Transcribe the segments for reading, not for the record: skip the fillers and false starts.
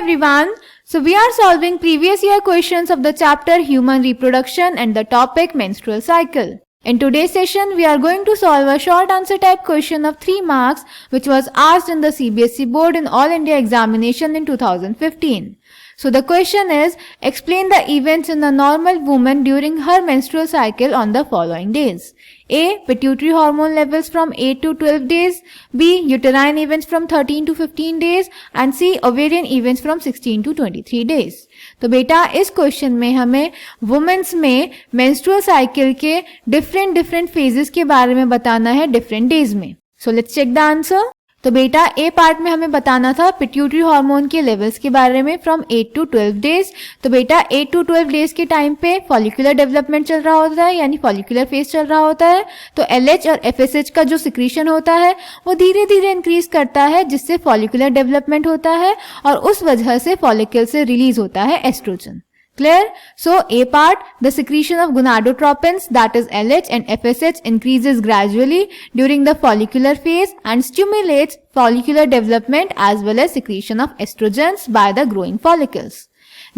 everyone. So we are solving previous year questions of the chapter Human Reproduction and the topic Menstrual Cycle. In today's session, we are going to solve a short answer type question of 3 marks which was asked in the CBSE board in All India examination in 2015. So the question is, explain the events in a normal woman during her menstrual cycle on the following days. A. Pituitary hormone levels from 8 to 12 days. B. Uterine events from 13 to 15 days. And C. Ovarian events from 16 to 23 days. तो बेटा इस question में हमें women's में menstrual cycle के different phases के बारे में बताना है डिफरेंट डेज में. So let's check the answer. तो बेटा ए पार्ट में हमें बताना था पिट्यूटरी हार्मोन के लेवल्स के बारे में फ्रॉम 8 टू 12 डेज. तो बेटा 8 टू 12 डेज के टाइम पे फॉलिकुलर डेवलपमेंट चल रहा होता है, यानी फॉलिकुलर फेज चल रहा होता है. तो एलएच और एफएसएच का जो सिक्रीशन होता है वो धीरे धीरे इंक्रीज करता है, जिससे फॉलिकुलर डेवलपमेंट होता है और उस वजह से फॉलिकल से रिलीज होता है oestrogen. Clear? So A part, the secretion of gonadotropins, that is LH and FSH, increases gradually during the follicular phase and stimulates follicular development as well as secretion of estrogens by the growing follicles.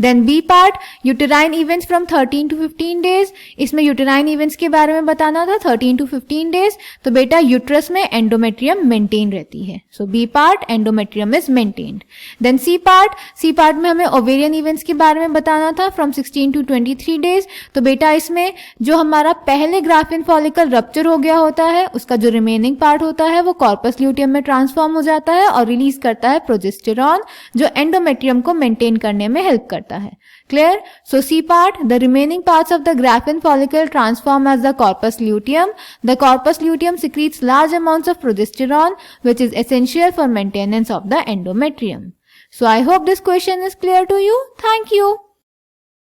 Then B part, uterine events from 13 to 15 days. इसमें uterine events के बारे में बताना था 13 to 15 days. तो बेटा uterus में endometrium maintain रहती है. So B part, endometrium is maintained. Then C part में हमें ovarian events के बारे में बताना था from 16 to 23 days. तो बेटा इसमें जो हमारा पहले ग्राफिन फॉलिकल रप्चर हो गया होता है, उसका जो रिमेनिंग पार्ट होता है वो कॉर्पस ल्यूटियम में ट्रांसफॉर्म हो जाता है और रिलीज करता है प्रोजेस्टेरॉन, जो एंडोमेट्रियम को मेंटेन करने में हेल्प करता है. Clear? So C part, the remaining parts of the graphene follicle transform as the corpus luteum. The corpus luteum secretes large amounts of progesterone, which is essential for maintenance of the endometrium. So I hope this question is clear to you. Thank you.